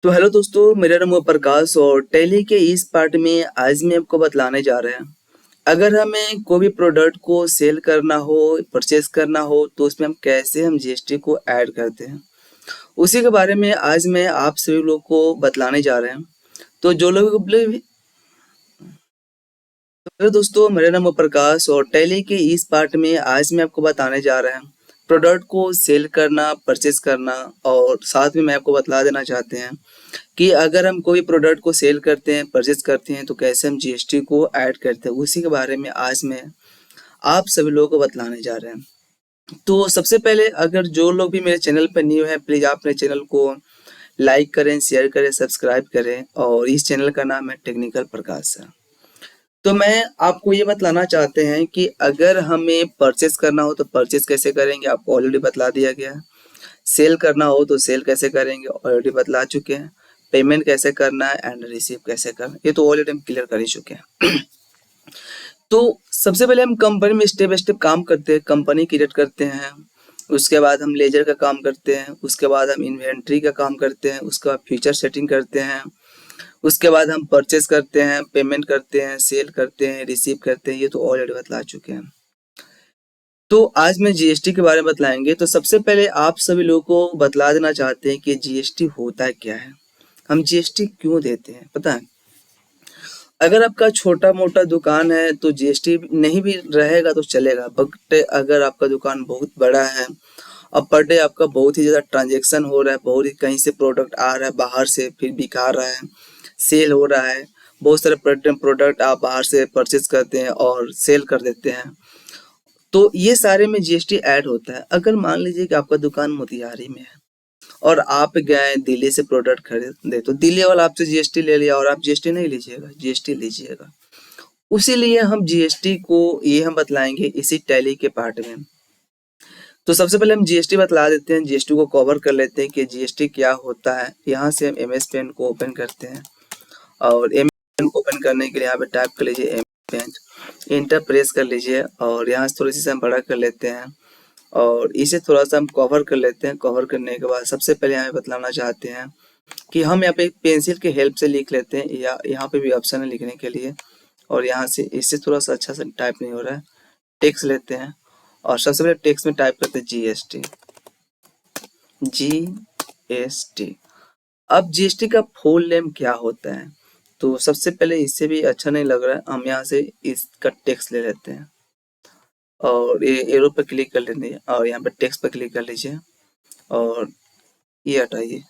तो हेलो दोस्तों, मेरा नाम है प्रकाश और टैली के इस पार्ट में आज मैं आपको बतलाने जा रहे हैं। अगर हमें कोई भी प्रोडक्ट को सेल करना हो, परचेस करना हो, तो उसमें हम कैसे जीएसटी को ऐड करते हैं, उसी के बारे में आज मैं आप सभी लोग को बतलाने जा रहे हैं। तो जो लोग हेलो दोस्तों, मेरा नाम है प्रकाश और टैली के इस पार्ट में आज मैं आपको बताने जा रहे हैं प्रोडक्ट को सेल करना, परचेस करना। और साथ में मैं आपको बतला देना चाहते हैं कि अगर हम कोई प्रोडक्ट को सेल करते हैं, परचेस करते हैं, तो कैसे हम जीएसटी को ऐड करते हैं, उसी के बारे में आज मैं आप सभी लोगों को बतलाने जा रहे हैं। तो सबसे पहले, अगर जो लोग भी मेरे चैनल पर न्यू है, प्लीज़ आप मेरे चैनल को लाइक करें, शेयर करें, सब्सक्राइब करें। और इस चैनल का नाम है टेक्निकल प्रकाश है। तो मैं आपको ये बतलाना चाहते हैं कि अगर हमें परचेस करना हो तो परचेस कैसे करेंगे, आपको ऑलरेडी बतला दिया गया है। सेल करना हो तो सेल कैसे करेंगे, ऑलरेडी बतला चुके हैं। पेमेंट कैसे करना है एंड रिसीव कैसे करना है, ये तो ऑलरेडी हम क्लियर कर ही चुके हैं। तो सबसे पहले हम कंपनी में स्टेप बाय स्टेप काम करते हैं, कंपनी क्रिएट करते हैं। उसके बाद हम लेजर का काम करते हैं, उसके बाद हम इन्वेंट्री का काम करते हैं, उसके बाद फ्यूचर सेटिंग करते हैं, उसके बाद हम परचेस करते हैं, पेमेंट करते हैं, सेल करते हैं, रिसीव करते हैं। ये तो ऑलरेडी बतला चुके हैं। तो आज मैं जीएसटी के बारे में बतलाएंगे। तो सबसे पहले आप सभी लोगों को बतला देना चाहते हैं कि जीएसटी होता क्या है, हम जीएसटी क्यों देते हैं। पता है, अगर आपका छोटा मोटा दुकान है तो जीएसटी नहीं भी रहेगा तो चलेगा, बट अगर आपका दुकान बहुत बड़ा है और पर डे आपका बहुत ही ज़्यादा ट्रांजेक्शन हो रहा है, बहुत ही कहीं से प्रोडक्ट आ रहा है बाहर से, फिर बिका रहा है, सेल हो रहा है, बहुत सारे प्रोडक्ट आप बाहर से परचेज करते हैं और सेल कर देते हैं, तो ये सारे में जीएसटी ऐड होता है। अगर मान लीजिए कि आपका दुकान मोतिहारी में है और आप गए दिल्ली से प्रोडक्ट खरीदे, तो दिल्ली वाला आपसे जीएसटी ले लिया और आप जीएसटी नहीं लीजिएगा, जीएसटी लीजिएगा। उसीलिए हम जीएसटी को ये हम बतलाएंगे इसी टैली के पार्ट में। तो सबसे पहले हम जीएसटी बतला देते हैं, जीएसटी को कवर कर लेते हैं कि जीएसटी क्या होता है। यहाँ से हम एमएस पेन को ओपन करते हैं और एमएस पेन को ओपन करने के लिए यहाँ पे टाइप कर लीजिए एमएस पेन, इंटर प्रेस कर लीजिए और यहाँ से थोड़ी सी हम बड़ा कर लेते हैं और इसे थोड़ा सा हम कवर कर लेते हैं। कवर करने के बाद सबसे पहले यहाँ बतलाना चाहते हैं कि हम यहाँ पे पेंसिल के हेल्प से लिख लेते हैं, या यहाँ पे भी ऑप्शन है लिखने के लिए। और यहाँ से इससे थोड़ा सा अच्छा सा टाइप नहीं हो रहा है, टेक्स्ट लेते हैं और सबसे पहले टेक्स्ट में टाइप करते हैं जीएसटी, जीएसटी। अब जीएसटी का फुल नेम क्या होता है, तो सबसे पहले इससे भी अच्छा नहीं लग रहा है, हम यहाँ से इसका टेक्स्ट ले लेते हैं और ये एरो पर क्लिक कर लेते हैं और यहाँ पे टेक्स्ट पर क्लिक कर लीजिए और ये हटाइए।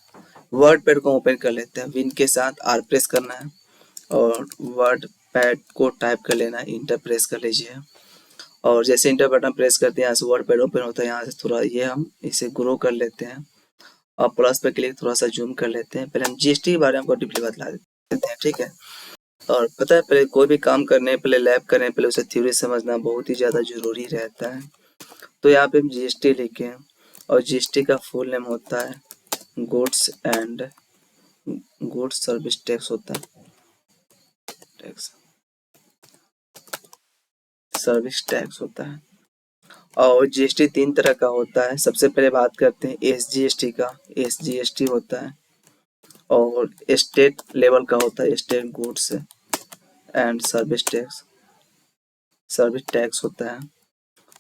वर्ड पैड को ओपन कर लेते हैं, विन के साथ आर प्रेस करना है और वर्ड पैड को टाइप कर लेना है, इंटर प्रेस कर लीजिए और जैसे इंटर बटन प्रेस करते हैं यहाँ से वर्ड पैड ओपन होता है। यहाँ से थोड़ा ये हम इसे ग्रो कर लेते हैं और प्लस पे क्लिक थोड़ा सा जूम कर लेते हैं। पहले हम जीएसटी के बारे में आपको डीपली बतला देते हैं, ठीक है। और पता है, पहले कोई भी काम करने पहले लैब करने पहले उसे थ्योरी समझना बहुत ही ज़्यादा जरूरी रहता है। तो यहाँ पे हम जीएसटी लिखे हैं और जीएसटी का फुल नेम होता है goods and goods service tax होता है, टैक्स सर्विस टैक्स होता है। और जीएसटी तीन तरह का होता है। सबसे पहले बात करते हैं एसजीएसटी का, एसजीएसटी होता है और स्टेट लेवल का होता है state goods and service tax, service tax होता है।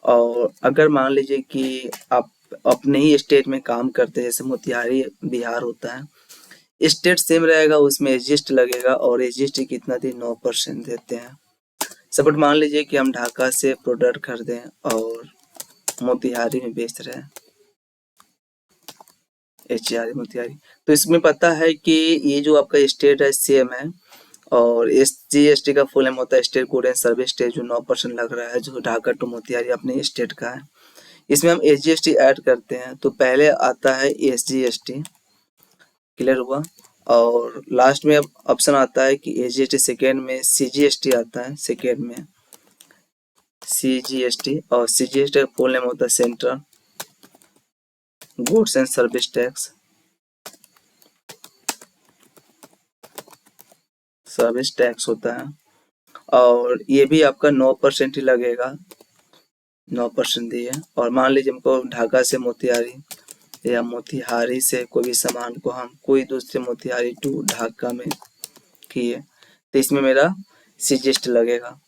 और अगर मान लीजिए कि आप अपने ही स्टेट में काम करते हैं, जैसे मोतिहारी बिहार होता है, स्टेट सेम रहेगा, उसमें एसजीएसटी लगेगा और एसजीएसटी कितना दी 9% देते हैं। सपोर्ट मान लीजिए कि हम ढाका से प्रोडक्ट खरीदें और मोतिहारी में बेच रहे हैं, एचआर मोतिहारी, तो इसमें पता है कि ये जो आपका स्टेट है सेम है और एस जीएसटी का फुल नेम होता है state good and service tax, जो 9% लग रहा है, जो ढाका टू मोतिहारी अपने स्टेट का है। इसमें हम एसजीएसटी ऐड करते हैं, तो पहले आता है एसजीएसटी, क्लियर हुआ। और लास्ट में अब ऑप्शन आता है कि एसजीएसटी, सेकेंड में सीजीएसटी आता है, सेकेंड में सीजीएसटी और सीजीएसटी का फुल नेम होता है central goods and service tax, service tax होता है। और ये भी आपका 9% ही लगेगा, 9% दिए। और मान लीजिए हमको ढाका से मोतिहारी या मोतिहारी से कोई भी सामान को हम कोई दूसरे मोतिहारी टू ढाका में किए तो इसमें मेरा सीजीएसटी लगेगा।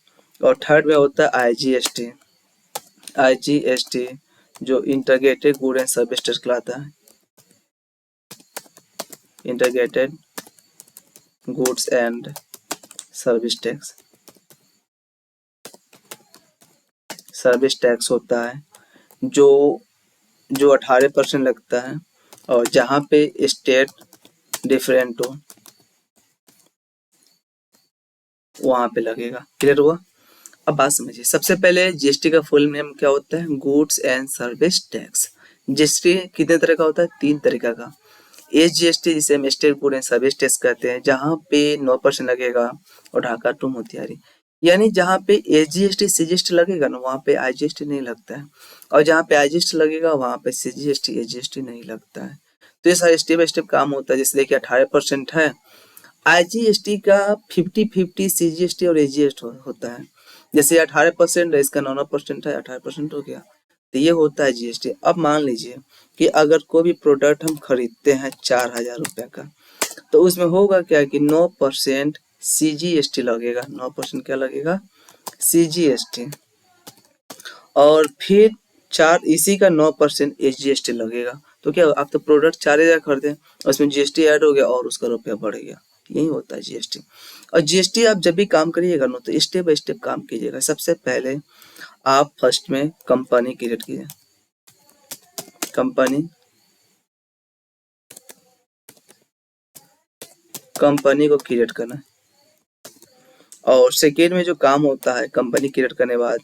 और थर्ड में होता है आईजीएसटी। आईजीएसटी जो integrated good and service tax कहलाता है, integrated goods and service tax. Service tax होता है जो 18% लगता है और जहाँ पे स्टेट डिफरेंट हो वहाँ पे लगेगा। क्लियर हुआ? अब बात समझिए। सबसे पहले जीएसटी का फुल नेम क्या होता है? Goods and service tax. GST कितने तरह का होता है? 3 तरीका का। एसजीएसटी जिसे हम state good and service tax कहते हैं, जहाँ पे 9% लगेगा और ढाका टू मोतिहारी। यानी जहाँ पे एसजीएसटी सीजीएसटी लगेगा ना वहाँ पे आईजीएसटी नहीं लगता है, और जहाँ पे आईजीएसटी लगेगा वहाँ पे सीजीएसटी एसजीएसटी नहीं लगता है। तो ये सारे स्टेप बाय स्टेप काम होता है। जैसे देखिए 18% है, आईजीएसटी का 50-50 सीजीएसटी और एसजीएसटी होता है। जैसे 18% है, इसका 9% है, 18% हो गया, तो ये होता है जीएसटी। अब मान लीजिए कि अगर कोई भी प्रोडक्ट हम खरीदते हैं 4000 रुपये का, तो उसमें होगा क्या कि 9% सीजीएसटी लगेगा। 9% क्या लगेगा? सीजीएसटी। और फिर इसी का 9% एसजीएसटी लगेगा। तो क्या आप तो प्रोडक्ट 4000 खरीदे, उसमें जीएसटी ऐड हो गया और उसका रुपया बढ़ गया। यही होता है जीएसटी। और जीएसटी आप जब भी काम करिएगा ना तो स्टेप बाय स्टेप काम कीजिएगा। सबसे पहले आप फर्स्ट में कंपनी क्रिएट कीजिए, कंपनी को क्रिएट करना है। और सेकेंड में जो काम होता है, कंपनी क्रिएट करने के बाद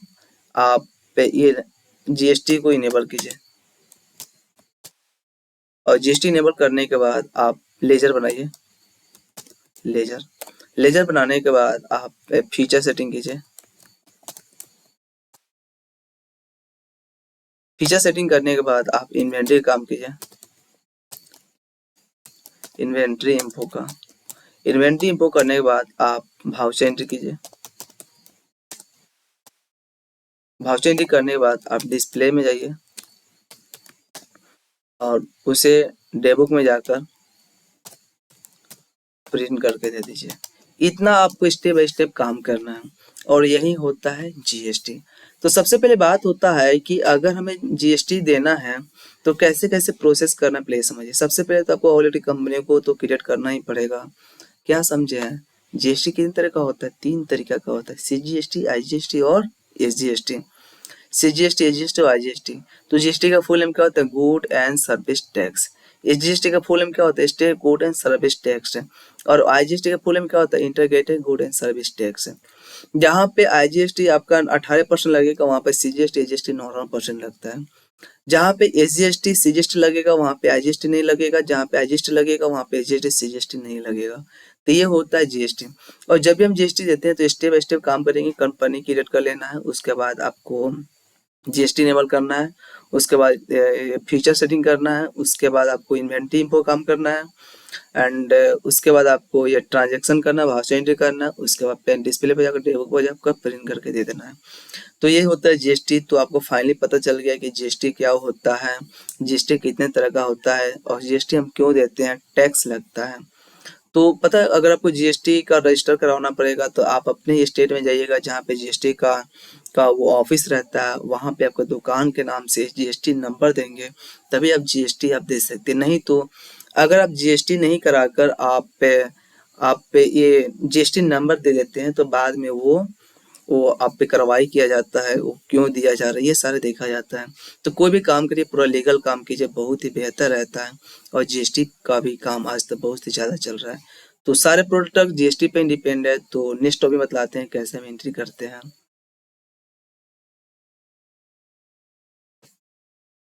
आप ये जीएसटी को इनेबल कीजिए। और जीएसटी इनेबल करने के बाद आप लेजर बनाइए। लेजर बनाने के बाद आप फीचर सेटिंग कीजिए। फीचर सेटिंग करने के बाद आप इन्वेंट्री काम कीजिए। इन्वेंट्री इंपो करने के बाद आप भाउचर एंट्री कीजिए। भाउचर एंट्री करने के बाद आप डिस्प्ले में जाइए और उसे डेबुक में जाकर प्रिंट करके दे दीजिए। इतना आपको स्टेप बाय स्टेप काम करना है और यही होता है जीएसटी। तो सबसे पहले बात होता है कि अगर हमें जीएसटी देना है तो कैसे कैसे प्रोसेस करना पहले समझिए। सबसे पहले तो आपको ऑलरेडी कंपनी को तो क्रिएट करना ही पड़ेगा। क्या समझे हैं? जीएसटी कितने तरह का होता है? 3 तरीका का होता है, सीजीएसटी, आईजीएसटी और एसजीएसटी। सीजीएसटी, एसजीएसटी और आईजीएसटी। तो जीएसटी का फुल नेम क्या होता है? Good and service tax. SGST का फुल नेम क्या होता है? State good and service tax. और आईजीएसटी का फुल नेम क्या होता है? Integrated good and service tax. जहाँ पे आईजीएसटी आपका 18% लगेगा वहाँ पे सीजीएसटी एसजीएसटी 9% लगता है। जहाँ पे एसजीएसटी सीजीएसटी लगेगा वहाँ पे आईजीएसटी नहीं लगेगा, जहाँ पे आईजीएसटी लगेगा वहाँ पे एसजीएसटी सीजीएसटी नहीं लगेगा। तो ये होता है जीएसटी। और जब भी हम जीएसटी देते हैं तो स्टेप बाय स्टेप काम करेंगे। कंपनी क्रिएट कर लेना है, उसके बाद आपको जीएसटी इनेबल करना है, उसके बाद फीचर सेटिंग करना है, उसके बाद आपको इन्वेंट्री इंफो काम करना है, एंड उसके बाद आपको ये ट्रांजैक्शन करना है, भाउचर एंट्री करना है, उसके बाद पेन डिस्प्ले पे जाकर डेबुक पे जाकर प्रिंट करके दे देना है। तो ये होता है जीएसटी। तो आपको फाइनली पता चल गया कि जीएसटी क्या होता है, जीएसटी कितने तरह का होता है और जीएसटी हम क्यों देते हैं, टैक्स लगता है। तो पता है अगर आपको जीएसटी का रजिस्टर कराना पड़ेगा तो आप अपने स्टेट में जाइएगा जहाँ पे जीएसटी का वो ऑफिस रहता है, वहाँ पे आपको दुकान के नाम से जीएसटी नंबर देंगे, तभी आप जीएसटी आप दे सकते। नहीं तो अगर आप जीएसटी नहीं कराकर आप पे ये जीएसटी नंबर दे देते हैं तो बाद में वो आप पे कार्रवाई किया जाता है, वो क्यों दिया जा रहा है ये सारे देखा जाता है। तो कोई भी काम करिए पूरा लीगल काम कीजिए, बहुत ही बेहतर रहता है। और जीएसटी का भी काम आज तक बहुत ही ज़्यादा चल रहा है। तो सारे प्रोडक्ट जीएसटी पे डिपेंड है। तो नेक्स्ट टॉपिक बतलाते हैं कैसे हम एंट्री करते हैं।